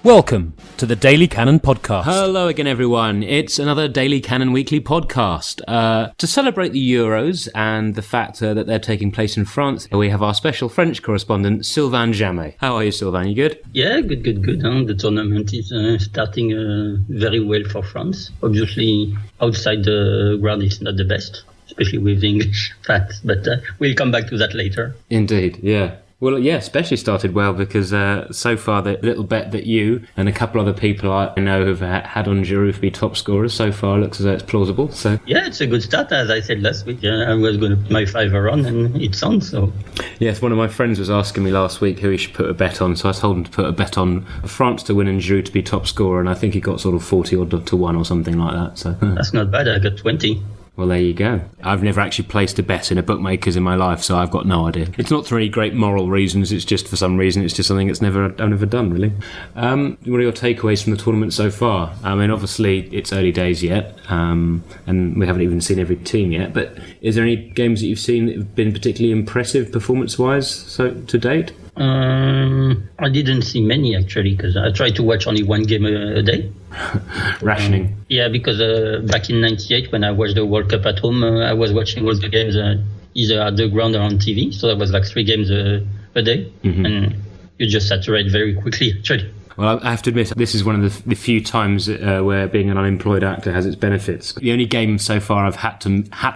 Welcome to the Daily Cannon Podcast. Hello again, everyone. It's another Daily Cannon Weekly podcast. To celebrate the Euros and the fact that they're taking place in France, we have our special French correspondent, Sylvain Jamais. How are you, Sylvain? You good? Yeah, good. The tournament is starting very well for France. Obviously, outside the ground, it's not the best, especially with the English fans, but we'll come back to that later. Indeed, yeah. Well, yeah, especially started well because so far the little bet that you and a couple other people I know have had on Giroud to be top scorers so far looks as though it's plausible. So yeah, it's a good start. As I said last week, I was going to put my fiver on and it's on. So yes, one of my friends was asking me last week who he should put a bet on, so I told him to put a bet on France to win and Giroud to be top scorer, and I think he got sort of 40 odd to 1 or something like that. So that's not bad. I got 20. Well, there you go. I've never actually placed a bet in a bookmaker's in my life, so I've got no idea. It's not for any great moral reasons, it's just for some reason, it's just something I've never done, really. What are your takeaways from the tournament so far? I mean, obviously, it's early days yet, and we haven't even seen every team yet, but is there any games that you've seen that have been particularly impressive performance-wise to date? I didn't see many, actually, because I try to watch only one game a day. Rationing. Yeah, because back in 98, when I watched the World Cup at home, I was watching all the games either at the ground or on TV. So that was like 3 games a day. Mm-hmm. And you just saturate very quickly, actually. Well, I have to admit, this is one of the few times where being an unemployed actor has its benefits. The only game so far I've had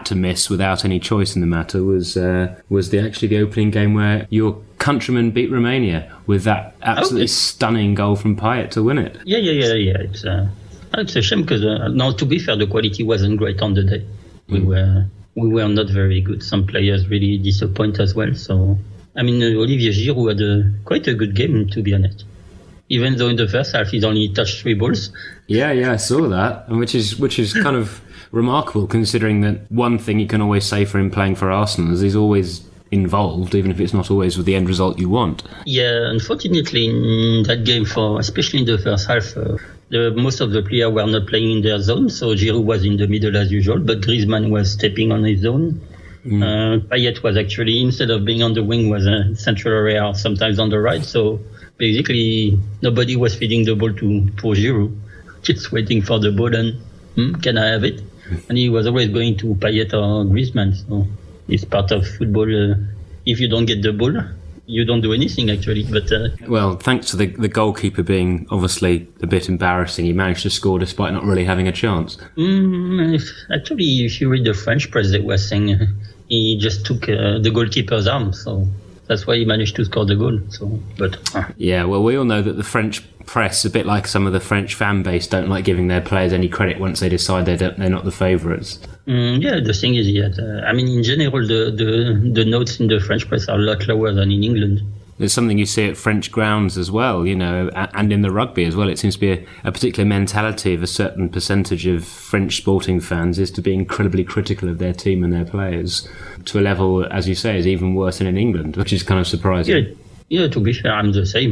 to miss without any choice in the matter was the opening game where your countrymen beat Romania with that absolutely stunning goal from Payet to win it. Yeah. It's a shame because now, to be fair, the quality wasn't great on the day. We were not very good. Some players really disappoint as well. So I mean, Olivier Giroud had quite a good game, to be honest. Even though in the first half he's only touched 3 balls. Yeah, I saw that, and which is kind of remarkable considering that one thing you can always say for him playing for Arsenal is he's always involved, even if it's not always with the end result you want. Yeah, unfortunately in that game, especially in the first half, most of the players were not playing in their zone, so Giroud was in the middle as usual, but Griezmann was stepping on his zone. Payet was actually, instead of being on the wing, was a central area or sometimes on the right, so basically nobody was feeding the ball to poor Giroud, just waiting for the ball and can I have it? And he was always going to Payet or Griezmann, so it's part of football. If you don't get the ball, you don't do anything, actually. But well, thanks to the goalkeeper being obviously a bit embarrassing, he managed to score despite not really having a chance. Actually, if you read the French press, they were saying he just took the goalkeeper's arm, so that's why he managed to score the goal. So, yeah, well, we all know that the French press, a bit like some of the French fan base, don't like giving their players any credit once they decide they're not the favourites. Yeah, the thing is, I mean, in general, the notes in the French press are a lot lower than in England. There's something you see at French grounds as well, you know, and in the rugby as well. It seems to be a particular mentality of a certain percentage of French sporting fans is to be incredibly critical of their team and their players to a level, as you say, is even worse than in England, which is kind of surprising. Yeah, to be fair, I'm the same.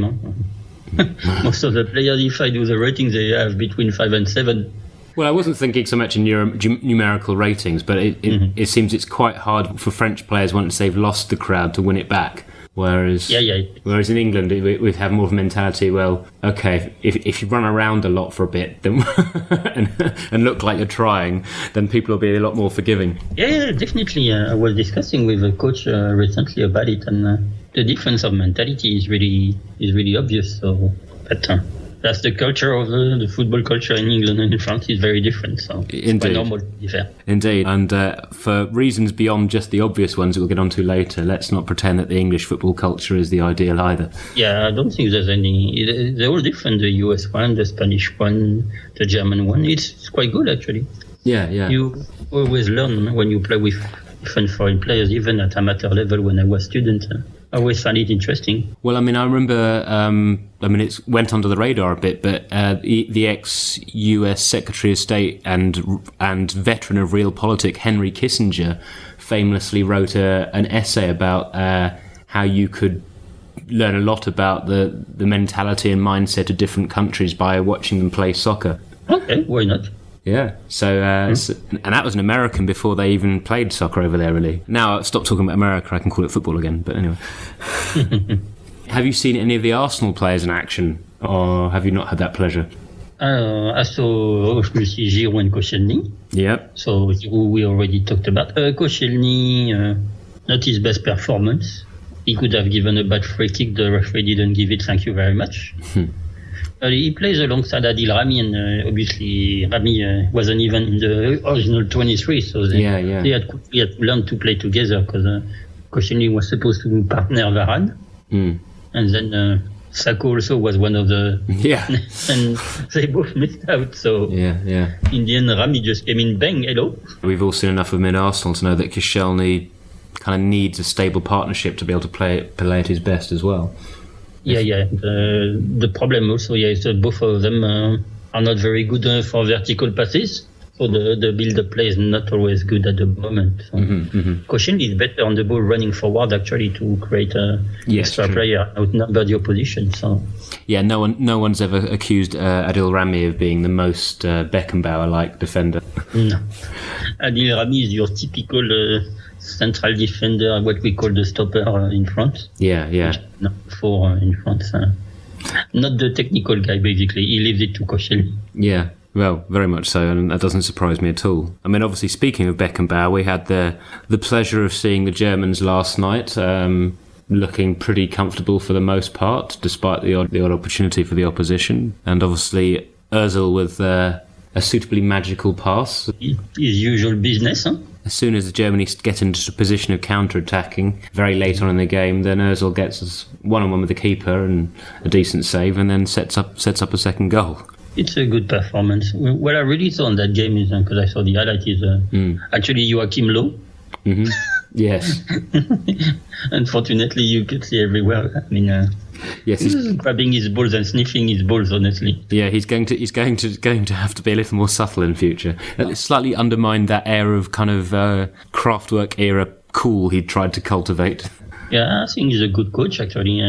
Most of the players, if I do the ratings, they have between 5 and 7. Well, I wasn't thinking so much in numerical ratings, but it seems it's quite hard for French players once they've lost the crowd to win it back. Whereas in England, we have more of a mentality, well, okay, if you run around a lot for a bit then and look like you're trying, then people will be a lot more forgiving. Yeah, definitely. I was discussing with a coach recently about it, and the difference of mentality is really obvious. So, but that's the culture of the football culture in England and in France is very different. So it's quite normal, to be fair. Indeed. And for reasons beyond just the obvious ones that we'll get onto later, let's not pretend that the English football culture is the ideal either. Yeah, I don't think there's any. They're all different. The US one, the Spanish one, the German one. It's quite good, actually. Yeah. You always learn when you play with foreign players, even at amateur level when I was a student. I always find it interesting. Well, I mean, I remember, it went under the radar a bit, but the ex-US Secretary of State and veteran of realpolitik, Henry Kissinger, famously wrote an essay about how you could learn a lot about the mentality and mindset of different countries by watching them play soccer. Okay, why not? Yeah, and that was an American before they even played soccer over there, really. Now, stop talking about America, I can call it football again, but anyway. Have you seen any of the Arsenal players in action or have you not had that pleasure? I saw obviously Giroud and Koscielny. Yep. So Giroud we already talked about. Koscielny, not his best performance. He could have given a bad free kick. The referee didn't give it. Thank you very much. He plays alongside Adil Rami, and obviously Rami wasn't even in the original 23, so they had to learn to play together because Koscielny was supposed to partner Varane, and then Sako also was one of the and they both missed out. So in the end, Rami just came in, bang, hello. We've all seen enough of him in Arsenal to know that Koscielny kind of needs a stable partnership to be able to play at his best as well. The problem also is that both of them are not very good for vertical passes. So the build-up play is not always good at the moment. So Koscielny is better on the ball running forward actually to create a extra player, outnumber the opposition. So no one's ever accused Adil Rami of being the most Beckenbauer-like defender. No. Adil Rami is your typical central defender, what we call the stopper in front. Four in front. Not the technical guy, basically. He leaves it to Koscielny. Yeah. Well, very much so, and that doesn't surprise me at all. I mean, obviously, speaking of Beckenbauer, we had the pleasure of seeing the Germans last night, looking pretty comfortable for the most part, despite the odd opportunity for the opposition. And obviously, Ozil with a suitably magical pass. His usual business, huh? As soon as the Germans get into a position of counter-attacking very late on in the game, then Ozil gets us one-on-one with the keeper and a decent save, and then sets up a second goal. It's a good performance. What I really saw in that game is, because I saw the highlight, is actually Joachim Low. Yes. Unfortunately, you could see everywhere. I mean, he's grabbing his balls and sniffing his balls. Honestly, yeah, he's going to have to be a little more subtle in future. It slightly undermined that air of kind of Kraftwerk era cool he'd tried to cultivate. Yeah, I think he's a good coach actually.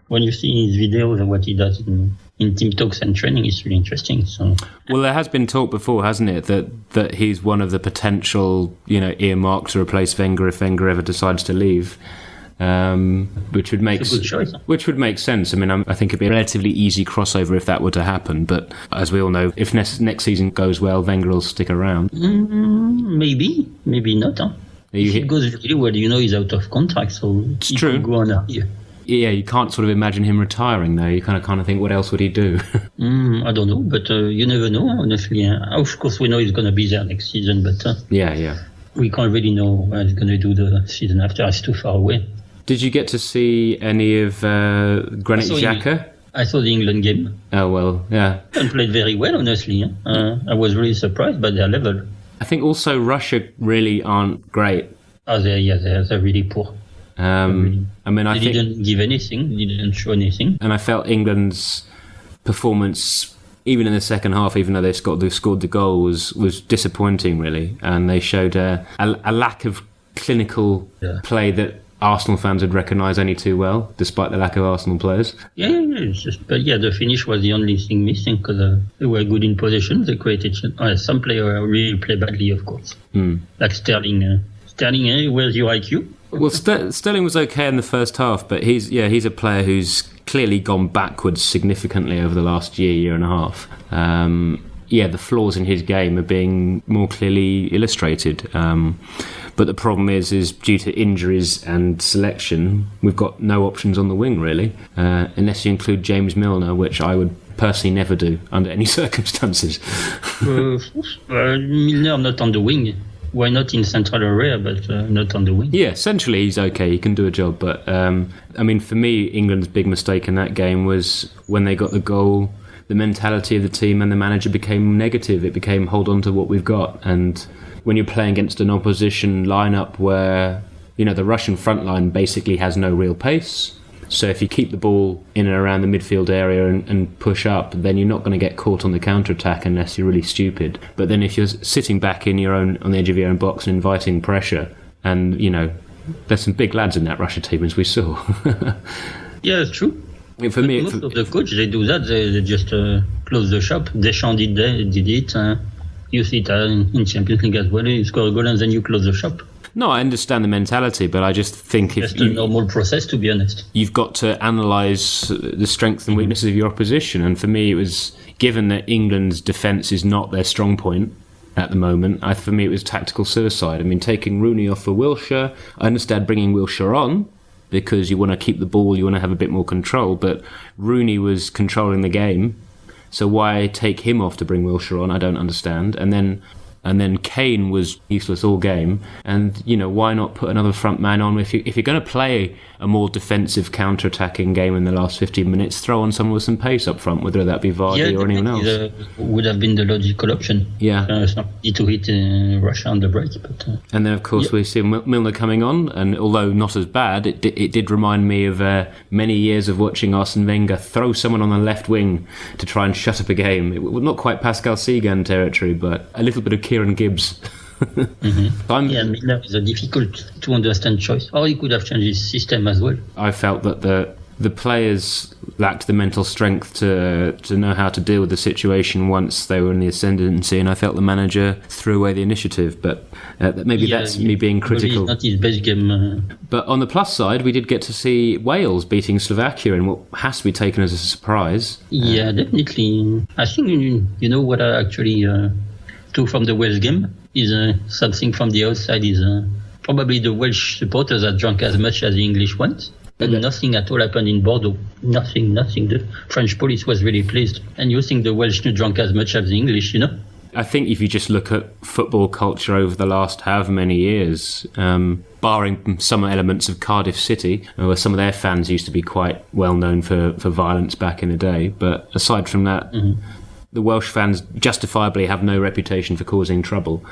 When you see his videos and what he does in team talks and training, it's really interesting. So, well, there has been talk before, hasn't it, that he's one of the potential, earmarks to replace Wenger if Wenger ever decides to leave, which would make sense. I mean, I think it'd be a relatively easy crossover if that were to happen. But as we all know, if next season goes well, Wenger will stick around. Maybe not. Huh? If it goes really well, he's out of contract, so it's true. Go on a year. Yeah, you can't sort of imagine him retiring, though. You kind of think, what else would he do? I don't know, but you never know, honestly. Of course, we know he's going to be there next season, but we can't really know what he's going to do the season after. It's too far away. Did you get to see any of Granit Xhaka? I saw the England game. Oh, well, yeah. And played very well, honestly. I was really surprised by their level. I think also Russia really aren't great. Oh, they're really poor. I mean, I think didn't give anything, didn't show anything. And I felt England's performance, even in the second half, even though they scored the goal, was disappointing, really. And they showed a lack of clinical play that Arsenal fans would recognise only too well, despite the lack of Arsenal players. The finish was the only thing missing, because they were good in possession. They created some players really play badly, of course, like Sterling. Sterling, where's your IQ? Well, Sterling was okay in the first half, but he's a player who's clearly gone backwards significantly over the last year and a half. The flaws in his game are being more clearly illustrated. But the problem is due to injuries and selection, we've got no options on the wing, really, unless you include James Milner, which I would personally never do under any circumstances. Milner not on the wing. Why not in central area, but not on the wing? Yeah, essentially he's okay. He can do a job. But, for me, England's big mistake in that game was when they got the goal, the mentality of the team and the manager became negative. It became, hold on to what we've got. And when you're playing against an opposition lineup where, the Russian front line basically has no real pace, so if you keep the ball in and around the midfield area and push up, then you're not going to get caught on the counter-attack unless you're really stupid. But then if you're sitting back on the edge of your own box and inviting pressure, and, there's some big lads in that Russia team, as we saw. Yeah, it's true. For me, most of the coach, they do that. They just close the shop. Deschamps did it. You see it in Champions League as well. You score a goal and then you close the shop. No, I understand the mentality, but I just think Just a normal process, to be honest. you've got to analyse the strengths and weaknesses of your opposition. And for me, it was, given that England's defence is not their strong point at the moment, for me it was tactical suicide. I mean, taking Rooney off for Wilshere, I understand bringing Wilshere on because you want to keep the ball, you want to have a bit more control, but Rooney was controlling the game, so why take him off to bring Wilshere on? I don't understand. And then Kane was useless all game. And, why not put another front man on? If you're going to play a more defensive, counter-attacking game in the last 15 minutes, throw on someone with some pace up front, whether that be Vardy or anyone else. Would have been the logical option. Yeah. It's not easy to hit Russia on the break. But, and then, of course, we see Milner coming on. And although not as bad, it did remind me of many years of watching Arsene Wenger throw someone on the left wing to try and shut up a game. It was not quite Pascal Segan territory, but a little bit of Kieran Gibbs. Milner is a difficult to understand choice. Or he could have changed his system as well. I felt that the players lacked the mental strength to know how to deal with the situation once they were in the ascendancy, and I felt the manager threw away the initiative. But maybe that's me being critical. Not his best game. But on the plus side, we did get to see Wales beating Slovakia in what has to be taken as a surprise. Yeah, definitely. I think what I actually took from the Wales game is something from the outside is probably the Welsh supporters are drunk as much as the English ones. But nothing at all happened in Bordeaux. Nothing. The French police was really pleased. And you think the Welsh drunk as much as the English, I think if you just look at football culture over the last however many years, barring some elements of Cardiff City, where some of their fans used to be quite well known for violence back in the day, but aside from that, the Welsh fans justifiably have no reputation for causing trouble.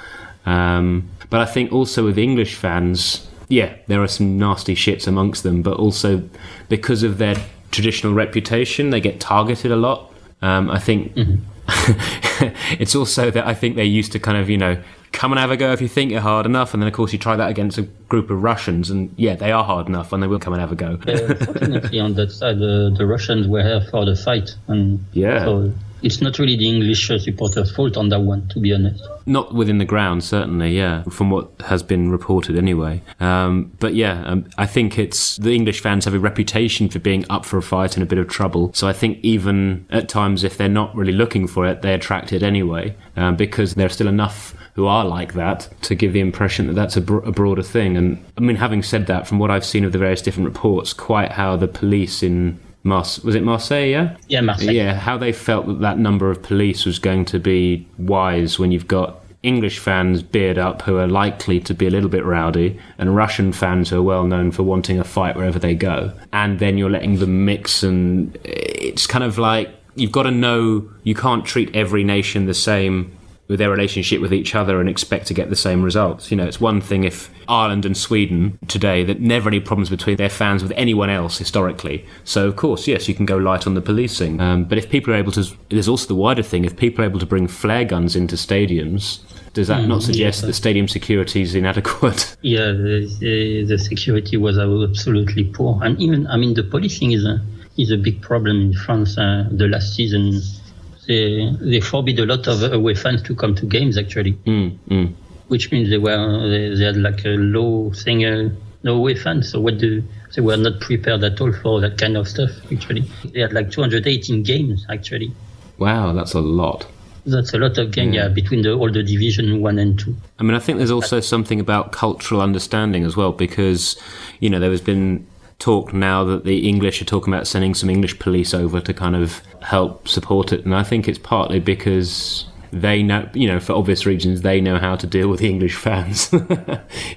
But I think also with English fans, there are some nasty shits amongst them, but also because of their traditional reputation, they get targeted a lot. I think it's also that I think they're used to kind of, come and have a go if you think you're hard enough, and then of course you try that against a group of Russians, and they are hard enough, and they will come and have a go. Fortunately, on that side, the Russians were here for the fight, and so it's not really the English supporters' fault on that one, to be honest. Not within the ground, certainly, from what has been reported anyway. I think it's the English fans have a reputation for being up for a fight and a bit of trouble. So I think even at times, if they're not really looking for it, they attract it anyway, because there are still enough who are like that to give the impression that that's a broader thing. And I mean, having said that, from what I've seen of the various different reports, quite how the police in was it Marseille, Yeah, Marseille. Yeah, how they felt that number of police was going to be wise when you've got English fans beard up who are likely to be a little bit rowdy, and Russian fans who are well known for wanting a fight wherever they go. And then you're letting them mix, and it's kind of like you've got to know you can't treat every nation the same with their relationship with each other and expect to get the same results. It's one thing if Ireland and Sweden today, that never any problems between their fans with anyone else historically. So, of course, yes, you can go light on the policing. But if people are able to... There's also the wider thing. If people are able to bring flare guns into stadiums, does that not suggest that stadium security is inadequate? Yeah, the security was absolutely poor. And even, the policing is a big problem in France. The last season... They forbid a lot of away fans to come to games, actually. Which means they had like a low thing, no away fans. So they were not prepared at all for that kind of stuff, actually. They had like 218 games, actually. Wow, that's a lot. That's a lot of games, between all the Division 1 and 2. I mean, I think there's also something about cultural understanding as well, because, there has been talk now that the English are talking about sending some English police over to kind of help support it, and I think it's partly because they know, for obvious reasons, they know how to deal with the English fans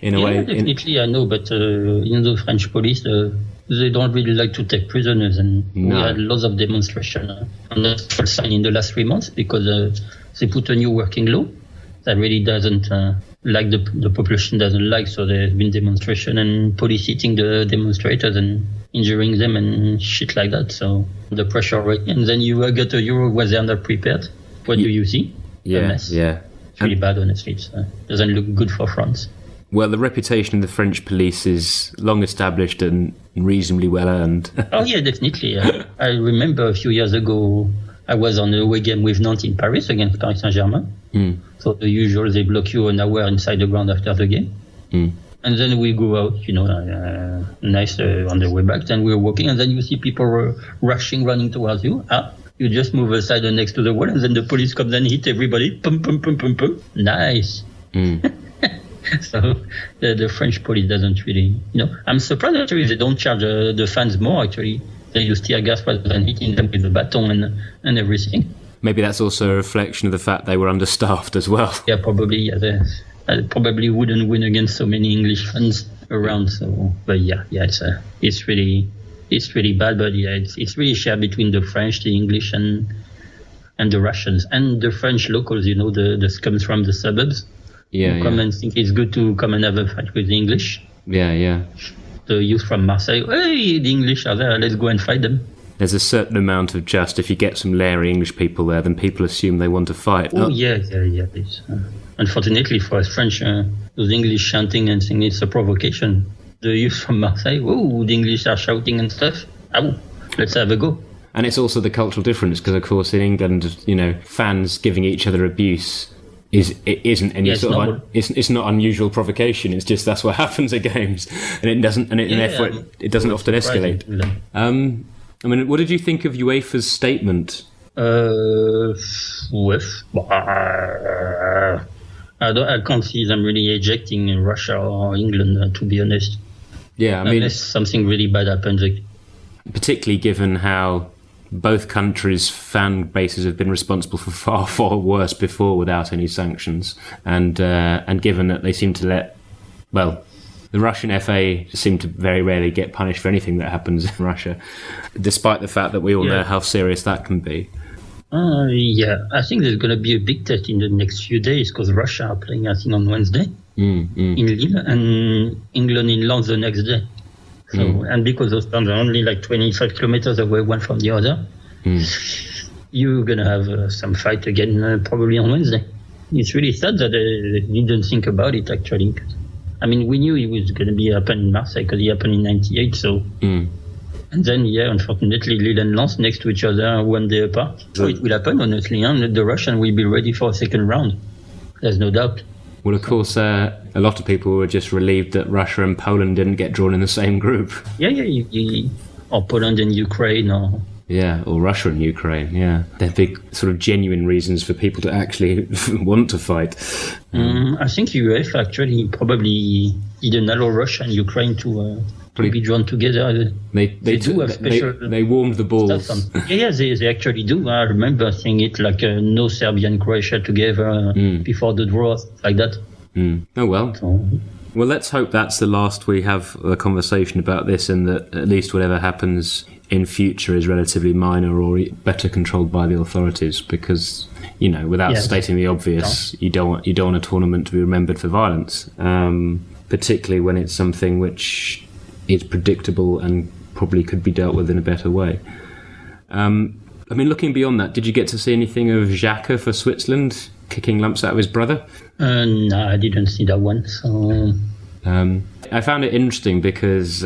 in a way. Definitely, I know, but the French police, they don't really like to take prisoners, and we had lots of demonstrations on the sign in the last 3 months because they put a new working law that really doesn't like the population doesn't like, so there's been demonstration and police hitting the demonstrators and injuring them and shit like that. So the pressure rate, and then you get a Euro where they're not prepared. What do you see? A mess. It's really bad, honestly. It doesn't look good for France. Well, the reputation of the French police is long established and reasonably well earned. Oh yeah, definitely. I remember a few years ago I was on a away game with Nantes in Paris against Paris Saint-Germain. So the usual, they block you an hour inside the ground after the game. And then we go out, nice on the way back. Then we're walking, and then you see people rushing, running towards you. You just move aside next to the wall, and then the police comes and hit everybody. Pum, pum, pum, pum, pum. Nice. So the French police doesn't really, I'm surprised actually they don't charge the fans more actually. They use tear gas rather than hitting them with the baton and everything. Maybe that's also a reflection of the fact they were understaffed as well. Yeah, probably. Yeah, I probably wouldn't win against so many English fans around. So, but it's really bad. But yeah, it's really shared between the French, the English, and the Russians and the French locals. The scums from the suburbs. Yeah, come and think it's good to come and have a fight with the English. Yeah. The youth from Marseille. Hey, the English are there. Let's go and fight them. There's a certain amount of just, if you get some leery English people there, then people assume they want to fight. Oh, yeah. Unfortunately for us French, those English chanting and singing, it's a provocation. The youth from Marseille, the English are shouting and stuff. Let's have a go. And it's also the cultural difference, because, of course, in England, fans giving each other abuse isn't any it's not unusual provocation. It's just that's what happens at games, and it doesn't, and therefore it doesn't often escalate. What did you think of UEFA's statement? I can't see them really ejecting Russia or England, to be honest. Yeah, unless something really bad happens. Particularly given how both countries' fan bases have been responsible for far, far worse before without any sanctions, and given that they seem to the Russian FA seem to very rarely get punished for anything that happens in Russia, despite the fact that we all know how serious that can be. I think there's going to be a big test in the next few days, because Russia are playing, I think, on Wednesday in Lille, and England in Lens the next day. So, and because those towns are only like 25 kilometers away one from the other, you're going to have some fight again probably on Wednesday. It's really sad that they didn't think about it, actually. I mean, we knew it was going to be happen in Marseille because it happened in 98. So, and then, unfortunately, Lille and Lens next to each other 1 day apart. So it will happen, honestly. And the Russian will be ready for a second round. There's no doubt. Well, of course, a lot of people were just relieved that Russia and Poland didn't get drawn in the same group. Or Poland and Ukraine, or Russia and Ukraine. Yeah, they're big, sort of genuine reasons for people to actually want to fight. I think UEFA actually probably didn't allow Russia and Ukraine to be drawn together. They do have special. They warmed the balls. They actually do. I remember seeing it like no Serbia and Croatia together before the draw, like that. Oh well. Well, let's hope that's the last we have a conversation about this, and that at least whatever happens in future is relatively minor or better controlled by the authorities, because without stating the obvious, you don't want a tournament to be remembered for violence, particularly when it's something which is predictable and probably could be dealt with in a better way. Looking beyond that, did you get to see anything of Xhaka for Switzerland kicking lumps out of his brother? No, I didn't see that one. So I found it interesting because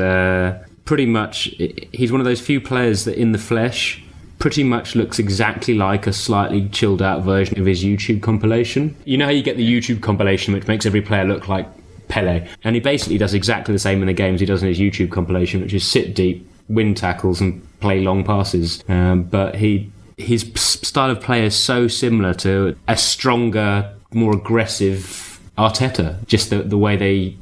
pretty much he's one of those few players that in the flesh pretty much looks exactly like a slightly chilled out version of his YouTube compilation. You know how you get the YouTube compilation which makes every player look like Pele, and he basically does exactly the same in the games he does in his YouTube compilation, which is sit deep, win tackles and play long passes, but his style of play is so similar to a stronger, more aggressive Arteta, just the way they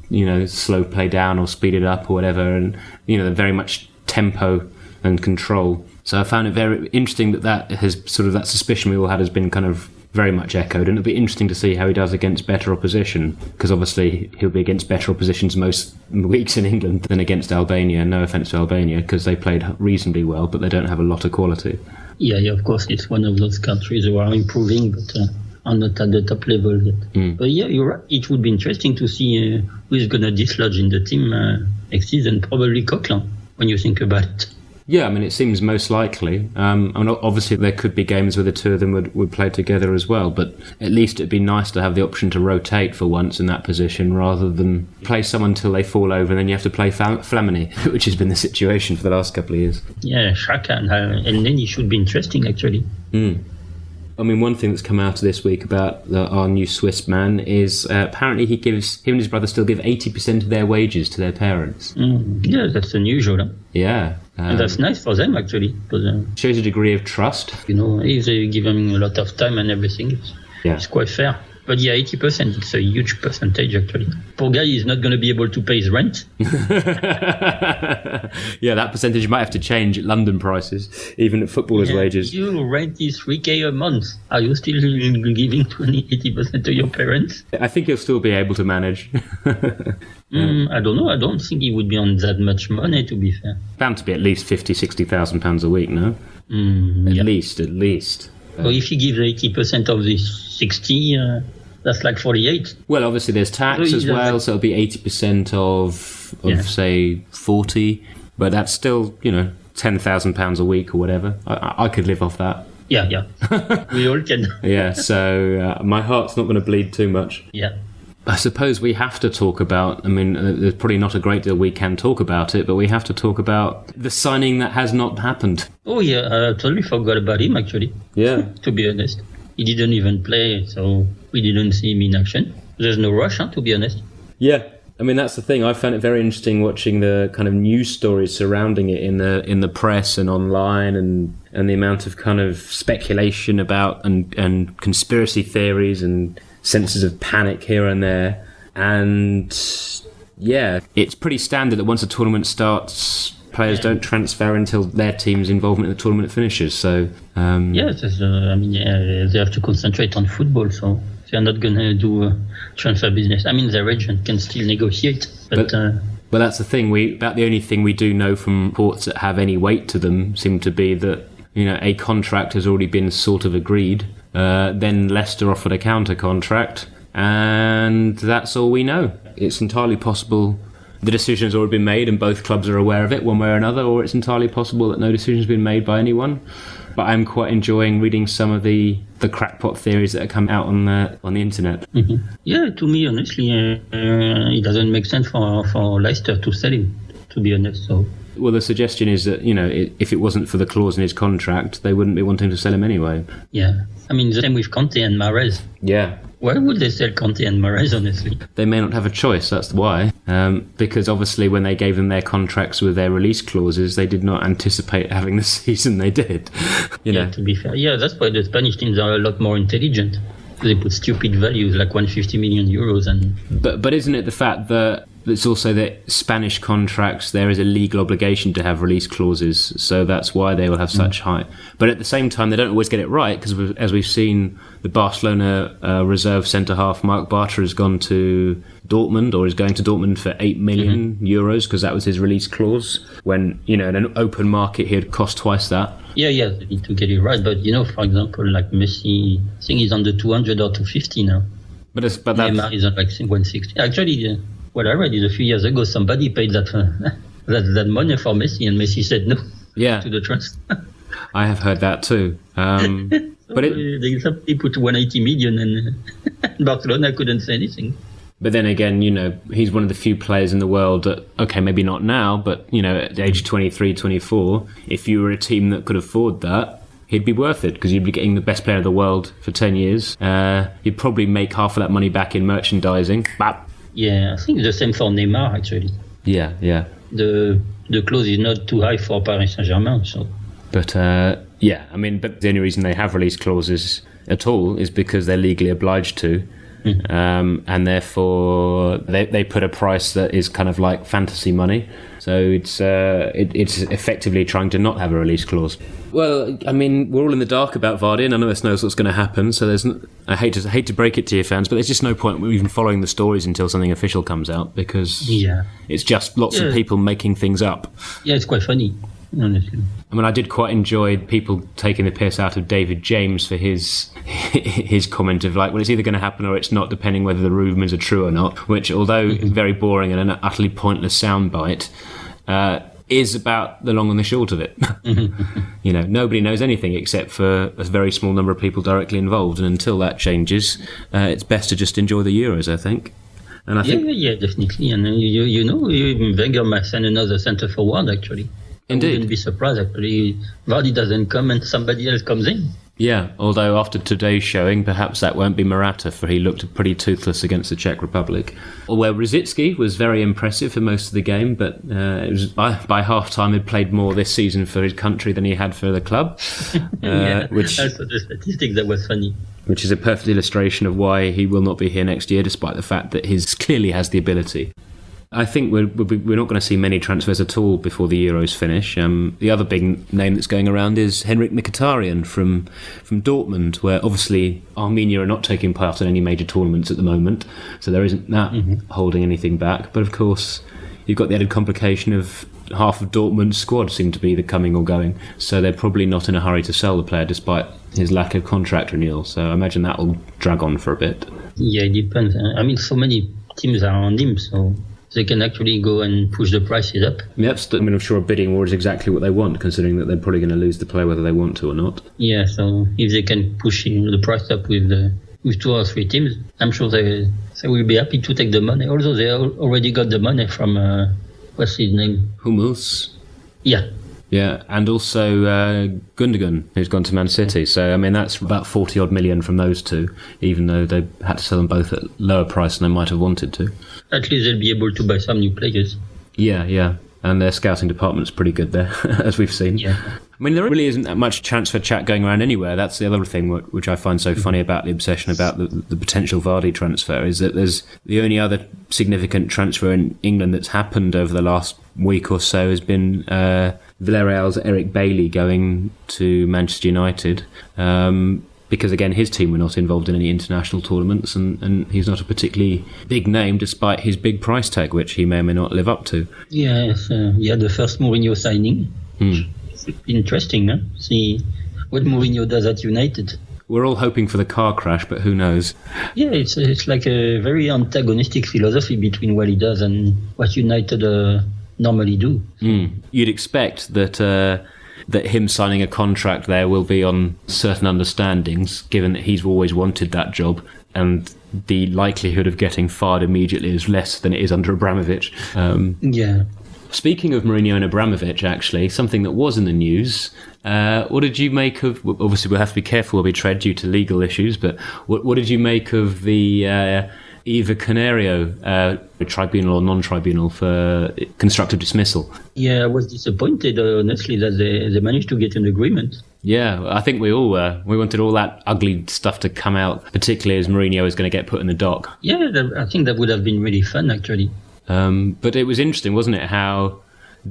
slow play down or speed it up or whatever, and they're very much tempo and control. So I found it very interesting that has sort of that suspicion we all had has been kind of very much echoed, and it'll be interesting to see how he does against better opposition, because obviously he'll be against better oppositions most weeks in England than against Albania. No offence to Albania, because they played reasonably well, but they don't have a lot of quality. Yeah, of course, it's one of those countries who are improving, but are not at the top level yet. But you're right, it would be interesting to see who is going to dislodge in the team next season. Probably Coquelin, when you think about it. Yeah, it seems most likely. Obviously, there could be games where the two of them would play together as well, but at least it'd be nice to have the option to rotate for once in that position rather than play someone till they fall over and then you have to play Flamini, which has been the situation for the last couple of years. Yeah, Xhaka and Elneny should be interesting, actually. I mean, one thing that's come out of this week about our new Swiss man is apparently him and his brother still give 80% of their wages to their parents. Yeah, that's unusual. Huh? Yeah. And that's nice for them, actually. Because, shows a degree of trust. if they give them a lot of time and everything, it's quite fair. But yeah, 80%, it's a huge percentage, actually. Poor guy is not going to be able to pay his rent. Yeah, that percentage might have to change at London prices, even at footballers' wages. Your rent is 3K a month. Are you still giving 80% to your parents? I think he'll still be able to manage. I don't know. I don't think he would be on that much money, to be fair. Bound to be at least 50, 60,000 pounds a week, no? At least. So if he gives 80% of this 60, that's like 48. Well, obviously there's tax as well, so it'll be 80% of say 40, but that's still, £10,000 a week or whatever. I could live off that. Yeah. We all can. Yeah, so my heart's not going to bleed too much. Yeah. I suppose we have to talk about, there's probably not a great deal we can talk about it, but we have to talk about the signing that has not happened. Oh, yeah, I totally forgot about him, actually. Yeah. To be honest. He didn't even play, so we didn't see him in action. There's no rush, to be honest. Yeah. That's the thing. I found it very interesting watching the kind of news stories surrounding it in the press and online, and the amount of kind of speculation about and conspiracy theories and senses of panic here and there. And yeah, it's pretty standard that once a tournament starts, players don't transfer until their team's involvement in the tournament finishes. So they have to concentrate on football, so they're not going to do transfer business. Their agent can still negotiate, but that's the thing. About the only thing we do know from reports that have any weight to them seem to be that a contract has already been sort of agreed. Then Leicester offered a counter contract, and that's all we know. It's entirely possible the decision has already been made and both clubs are aware of it one way or another, or it's entirely possible that no decision has been made by anyone. But I'm quite enjoying reading some of the crackpot theories that have come out on the internet. Mm-hmm. Yeah, to me, honestly, it doesn't make sense for Leicester to sell him, to be honest. So. Well, the suggestion is that, if it wasn't for the clause in his contract, they wouldn't be wanting to sell him anyway. Yeah. The same with Conte and Mahrez. Yeah. Why would they sell Conte and Mahrez, honestly? They may not have a choice, that's why. Because obviously when they gave them their contracts with their release clauses, they did not anticipate having the season they did. To be fair. Yeah, that's why the Spanish teams are a lot more intelligent. They put stupid values like 150 million euros. But isn't it the fact that it's also that Spanish contracts, there is a legal obligation to have release clauses, so that's why they will have such high. But at the same time, they don't always get it right, because as we've seen, the Barcelona reserve centre-half Marc Bartra has gone to Dortmund, or is going to Dortmund for 8 million euros, because that was his release clause, when, in an open market, he'd cost twice that. Yeah, they need to get it right. But, for example, like Messi, I think he's under 200 or 250 now. But Neymar is on like 160. Actually, what I read is a few years ago, somebody paid that money for Messi, and Messi said no to the trust. I have heard that too. But they put 180 million, and Barcelona couldn't say anything. But then again, he's one of the few players in the world that, okay, maybe not now, but, at the age of 23, 24, if you were a team that could afford that, he'd be worth it, because you'd be getting the best player of the world for 10 years. You'd probably make half of that money back in merchandising. Yeah, I think the same for Neymar, actually. Yeah. The clause is not too high for Paris Saint-Germain, so... But, but the only reason they have release clauses at all is because they're legally obliged to. And therefore they put a price that is kind of like fantasy money. So it's effectively trying to not have a release clause. Well, we're all in the dark about Vardy, and none of us knows what's going to happen. So I hate to break it to you fans, but there's just no point even following the stories until something official comes out, because it's just lots of people making things up. Yeah, it's quite funny, honestly. I did quite enjoy people taking the piss out of David James for his comment of like, well, it's either going to happen or it's not, depending whether the rumours are true or not, which, although very boring and an utterly pointless soundbite, is about the long and the short of it. Nobody knows anything except for a very small number of people directly involved, and until that changes, it's best to just enjoy the Euros, I think. And I think definitely. And Wenger might send another centre forward, actually. Indeed. I wouldn't be surprised, actually. Vardy doesn't come and somebody else comes in. Yeah, although after today's showing, perhaps that won't be Morata, for he looked pretty toothless against the Czech Republic. Where Rosicky was very impressive for most of the game, but it was by half-time he'd played more this season for his country than he had for the club. Which I saw the statistic, that was funny. Which is a perfect illustration of why he will not be here next year, despite the fact that he clearly has the ability. I think we're not going to see many transfers at all before the Euros finish. The other big name that's going around is Henrik Mkhitaryan from Dortmund, where obviously Armenia are not taking part in any major tournaments at the moment, so there isn't that holding anything back. But of course, you've got the added complication of half of Dortmund's squad seem to be the coming or going, so they're probably not in a hurry to sell the player despite his lack of contract renewal. So I imagine that will drag on for a bit. Yeah, it depends. I mean, so many teams are on him, so they can actually go and push the prices up. Yep, I'm sure a bidding war is exactly what they want, considering that they're probably going to lose the player whether they want to or not. Yeah, so if they can push the price up with 2 or 3 teams, I'm sure they will be happy to take the money. Although they already got the money from, what's his name? Hummels. Yeah. Yeah, and also Gundogan, who's gone to Man City. So, I mean, that's about 40 odd million from those two, even though they had to sell them both at lower price than they might have wanted to. At least they'll be able to buy some new players. Yeah. And their scouting department's pretty good there, as we've seen. Yeah. I mean, there really isn't that much transfer chat going around anywhere. That's the other thing which I find so funny about the obsession about the potential Vardy transfer, is that there's the only other significant transfer in England that's happened over the last week or so has been Villarreal's Eric Bailly going to Manchester United. Because, again, his team were not involved in any international tournaments, and he's not a particularly big name despite his big price tag, which he may or may not live up to. Yes, the first Mourinho signing. It's interesting, huh? See what Mourinho does at United. We're all hoping for the car crash, but who knows? Yeah, it's like a very antagonistic philosophy between what he does and what United normally do. You'd expect that him signing a contract there will be on certain understandings, given that he's always wanted that job, and the likelihood of getting fired immediately is less than it is under Abramovich. Speaking of Mourinho and Abramovich, actually, something that was in the news, what did you make of... Obviously, we'll have to be careful where we tread due to legal issues, but what did you make of the Eva Canario tribunal or non-tribunal for constructive dismissal? Yeah, I was disappointed, honestly, that they managed to get an agreement. Yeah, I think we all were. We wanted all that ugly stuff to come out, particularly as Mourinho is going to get put in the dock. Yeah, I think that would have been really fun, actually. But it was interesting, wasn't it, how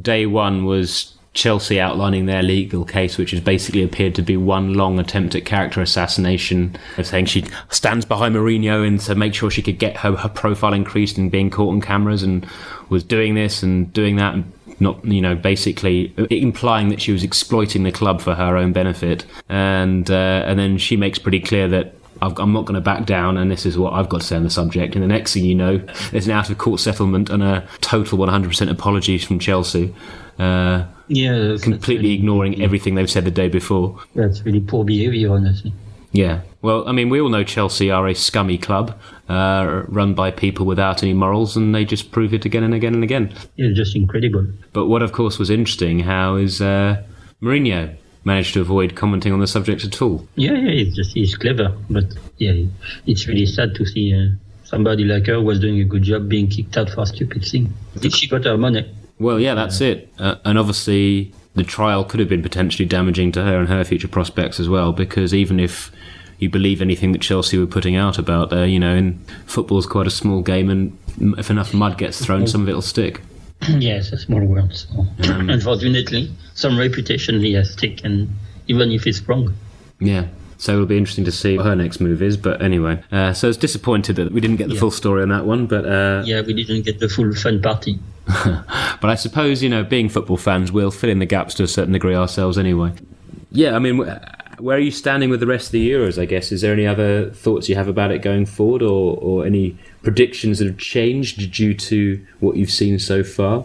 day one was Chelsea outlining their legal case, which has basically appeared to be one long attempt at character assassination, saying she stands behind Mourinho and to make sure she could get her profile increased and being caught on cameras, and was doing this and doing that, and not, basically implying that she was exploiting the club for her own benefit. And then she makes pretty clear that I'm not going to back down, and this is what I've got to say on the subject. And the next thing you know, there's an out-of-court settlement and a total 100% apology from Chelsea. Completely ignoring everything they've said the day before. That's really poor behaviour, honestly. Yeah. Well, I mean, we all know Chelsea are a scummy club, run by people without any morals, and they just prove it again and again and again. Yeah, just incredible. But what, of course, was interesting, how is Mourinho managed to avoid commenting on the subject at all. Yeah, he's clever. But yeah, it's really sad to see somebody like her was doing a good job being kicked out for a stupid thing. She got her money. Well, yeah, that's it. And obviously the trial could have been potentially damaging to her and her future prospects as well, because even if you believe anything that Chelsea were putting out about her, in football's quite a small game, and if enough mud gets thrown, some of it'll stick. Yeah, it's a small world. So. Unfortunately, some reputation he has taken, even if it's wrong. Yeah. So it'll be interesting to see what her next move is. But anyway, so it's disappointed that we didn't get the full story on that one. But we didn't get the full fun party. But I suppose, being football fans, we'll fill in the gaps to a certain degree ourselves anyway. Yeah, I mean, where are you standing with the rest of the Euros, I guess? Is there any other thoughts you have about it going forward, or any predictions that have changed due to what you've seen so far?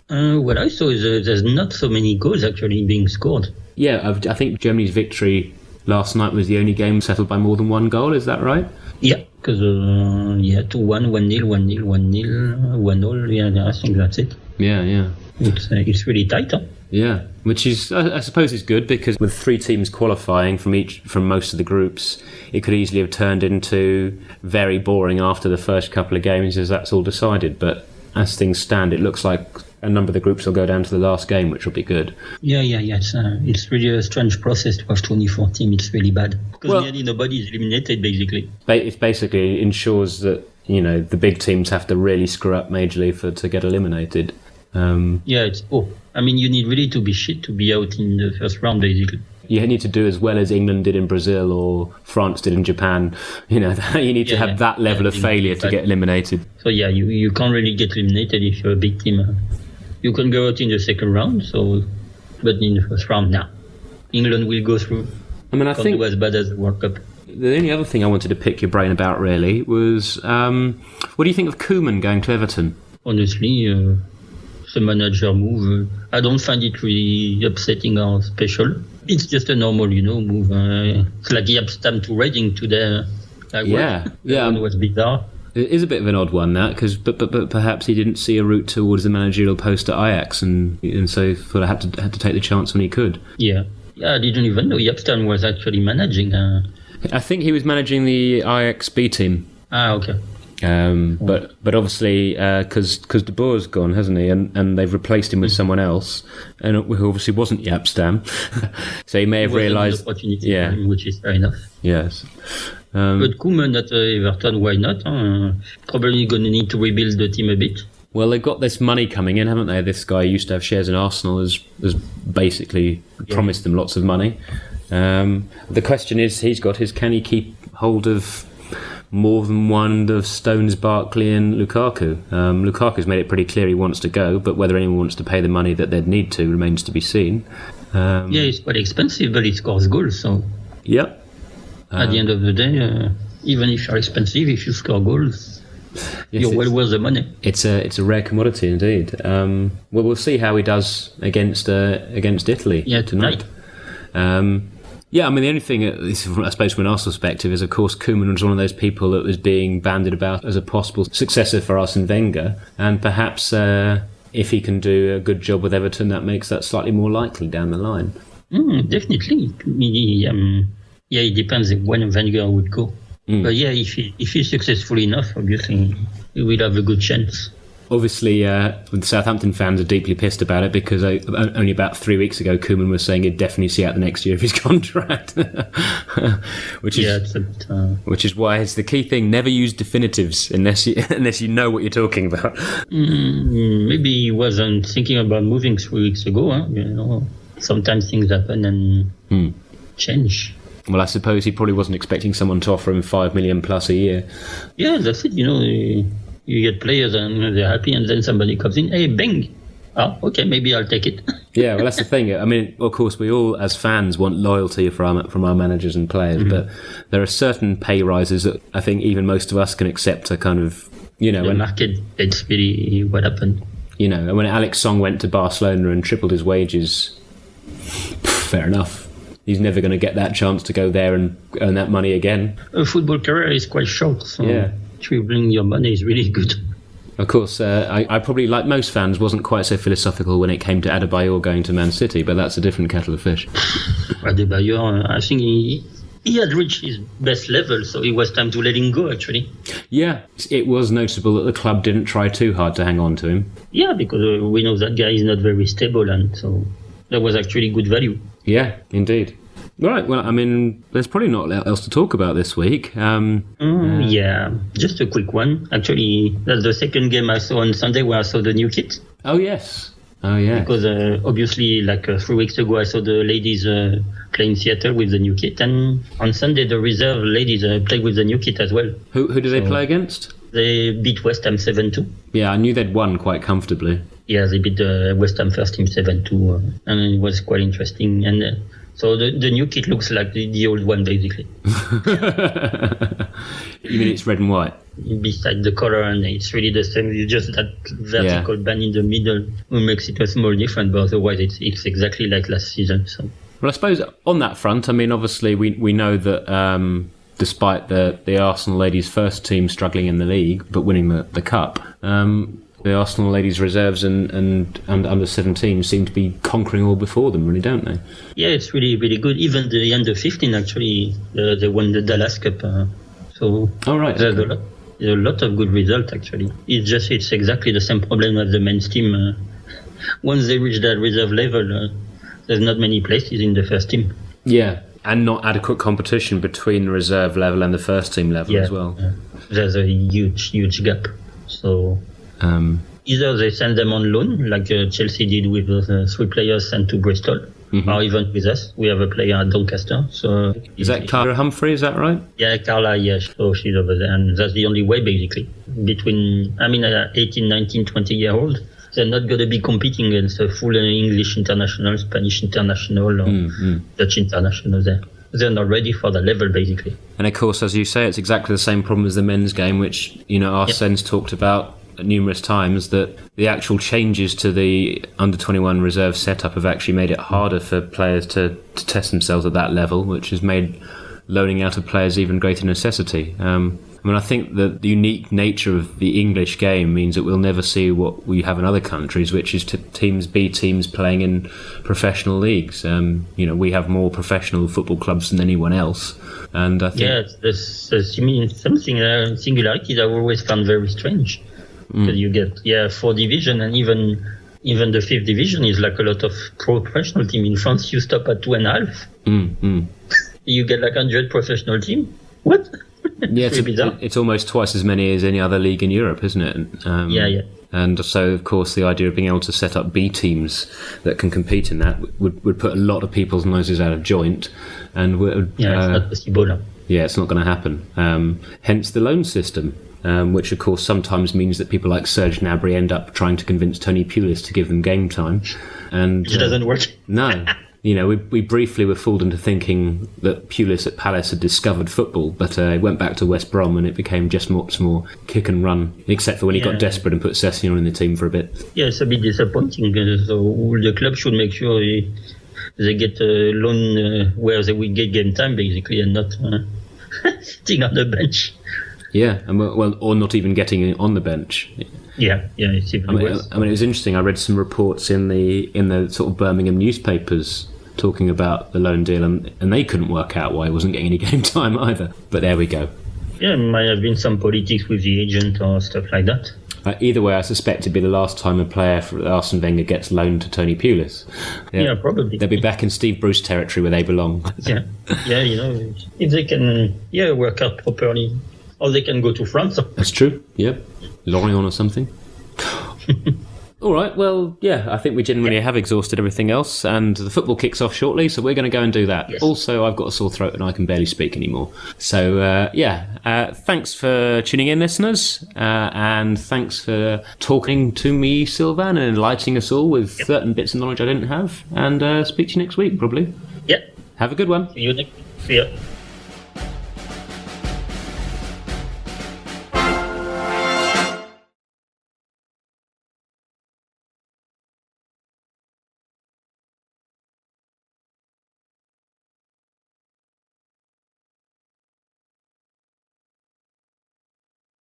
What I saw is there's not so many goals actually being scored. Yeah, I think Germany's victory last night was the only game settled by more than one goal, is that right? Yeah, because 2-1, 1-0, 1-0, 1-0, 1-0, I think that's it. Yeah. It's really tight, huh? Yeah, which is, I suppose, is good because with 3 teams qualifying from most of the groups, it could easily have turned into very boring after the first couple of games as that's all decided. But as things stand, it looks like a number of the groups will go down to the last game, which will be good. Yeah. It's really a strange process to have 24 teams. It's really bad because nearly nobody is eliminated, basically. It basically ensures that the big teams have to really screw up majorly to get eliminated. You need really to be shit to be out in the first round, basically. You need to do as well as England did in Brazil or France did in Japan. You need to have that level of failure to get eliminated. So you can't really get eliminated if you're a big team. You can go out in the second round, but in the first round, now England will go through. I think do as bad as the World Cup. The only other thing I wanted to pick your brain about really was what do you think of Koeman going to Everton? Honestly, the manager move, I don't find it really upsetting or special. It's just a normal, move. It's like he abstained to Reading today. It was bizarre. It is a bit of an odd one, that, because but perhaps he didn't see a route towards the managerial post at Ajax, and so thought I had to take the chance when he could. Yeah, I didn't even know Yapstam was actually managing. I think he was managing the Ajax B team. Okay. But obviously because De Boer's gone, hasn't he, and they've replaced him with someone else, and who obviously wasn't Yapstam, so he may have realised, which is fair enough. Yes. But Koeman at Everton, why not? Probably going to need to rebuild the team a bit. Well, they've got this money coming in, haven't they? This guy who used to have shares in Arsenal has basically promised them lots of money. The question is, can he keep hold of more than one of Stones, Barkley and Lukaku? Lukaku's made it pretty clear he wants to go, but whether anyone wants to pay the money that they'd need to remains to be seen. It's quite expensive, but he scores goals, so... Yep. At the end of the day, even if you're expensive, if you score goals, you're well worth the money. It's a rare commodity indeed. We'll see how he does against Italy tonight. The only thing, I suppose from an Arsenal perspective, is of course Koeman was one of those people that was being bandied about as a possible successor for Arsene Wenger, and perhaps if he can do a good job with Everton, that makes that slightly more likely down the line. Definitely. It depends when Wenger would go. But if he's successful enough, obviously, he will have a good chance. Obviously, the Southampton fans are deeply pissed about it because only about 3 weeks ago, Koeman was saying he'd definitely see out the next year of his contract. which is why it's the key thing: never use definitives unless you know what you're talking about. Maybe he wasn't thinking about moving 3 weeks ago. Sometimes things happen and change. Well, I suppose he probably wasn't expecting someone to offer him $5 million plus a year. Yeah, that's it. You get players and they're happy, and then somebody comes in, hey, bang. Oh, okay, maybe I'll take it. Yeah, well, that's the thing. I mean, of course, we all, as fans, want loyalty from our managers and players, but there are certain pay rises that I think even most of us can accept are kind of, the market, it's really what happened. When Alex Song went to Barcelona and tripled his wages, fair enough. He's never going to get that chance to go there and earn that money again. A football career is quite short, so tripling your money is really good. Of course, I probably, like most fans, wasn't quite so philosophical when it came to Adebayor going to Man City, but that's a different kettle of fish. Adebayor, I think he had reached his best level, so it was time to let him go, actually. Yeah, it was noticeable that the club didn't try too hard to hang on to him. Yeah, because we know that guy is not very stable, and so that was actually good value. Yeah, indeed. Right, well, I mean, there's probably not else to talk about this week. Yeah, just a quick one. Actually, that's the second game I saw on Sunday where I saw the new kit. Oh, yes. Oh, yeah. Because obviously, 3 weeks ago, I saw the ladies playing Seattle with the new kit. And on Sunday, the reserve ladies played with the new kit as well. Who do they play against? They beat West Ham 7-2. Yeah, I knew they'd won quite comfortably. Yeah, they beat the West Ham first team 7-2. And it was quite interesting. And so the new kit looks like the old one, basically. You mean it's red and white? Beside the color, and it's really the same. It's just that vertical band in the middle who makes it a small difference, but otherwise it's exactly like last season. So, well, I suppose on that front, I mean, obviously we know that despite the Arsenal ladies' first team struggling in the league but winning the cup, The Arsenal ladies reserves and under 17 seem to be conquering all before them, really, don't they? Yeah, it's really, really good. Even the under 15, actually, they won the Dallas Cup. So oh, right. There's a lot of good results, actually. It's exactly the same problem as the men's team. Once they reach that reserve level, there's not many places in the first team. Yeah, and not adequate competition between the reserve level and the first team level as well. Yeah. There's a huge gap. So either they send them on loan, like Chelsea did with the 3 players sent to Bristol, or even with us. We have a player at Doncaster. So is that Cara Humphrey? Is that right? Yeah, Carla. Yeah, so she's over there, and that's the only way basically. Between 18, 19, 20-year-old. They're not going to be competing against a full English international, Spanish international, or Dutch international there. They're not ready for the level, basically. And of course, as you say, it's exactly the same problem as the men's game, which, Arsene's talked about numerous times, that the actual changes to the under-21 reserve setup have actually made it harder for players to test themselves at that level, which has made loaning out of players even greater necessity. I think that the unique nature of the English game means that we'll never see what we have in other countries, which is B teams playing in professional leagues. We have more professional football clubs than anyone else. And I think something singularities I always found very strange. Because you get 4 division, and even the 5th division is like a lot of professional team. In France, you stop at 2.5. You get like 100 professional team. What? Yeah, it's almost twice as many as any other league in Europe, isn't it? Yeah. And so, of course, the idea of being able to set up B teams that can compete in that would put a lot of people's noses out of joint. And it's not possible. Yeah, it's not going to happen. Hence the loan system, which, of course, sometimes means that people like Serge Gnabry end up trying to convince Tony Pulis to give them game time. And it doesn't work. No. We briefly were fooled into thinking that Pulis at Palace had discovered football, but it went back to West Brom and it became just much more kick and run, except for when he got desperate and put Sessegnon in the team for a bit. Yeah, it's a bit disappointing. So the club should make sure they get a loan where they will get game time, basically, and not sitting on the bench. Yeah, or not even getting on the bench. Yeah, it's even worse. It was interesting. I read some reports in the sort of Birmingham newspapers talking about the loan deal, and they couldn't work out why he wasn't getting any game time either. But there we go. Yeah, it might have been some politics with the agent or stuff like that. Either way, I suspect it'd be the last time a player for Arsene Wenger gets loaned to Tony Pulis. Yeah, probably. They'll be back in Steve Bruce territory where they belong. Yeah, if they can work out properly, or they can go to France. That's true, yeah. Lorient or something. All right, well, yeah, I think we generally have exhausted everything else, and the football kicks off shortly, so we're going to go and do that. Yes. Also, I've got a sore throat and I can barely speak anymore. So, thanks for tuning in, listeners, and thanks for talking to me, Sylvain, and enlightening us all with certain bits of knowledge I didn't have, and speak to you next week, probably. Yeah. Have a good one. See you next week. See ya.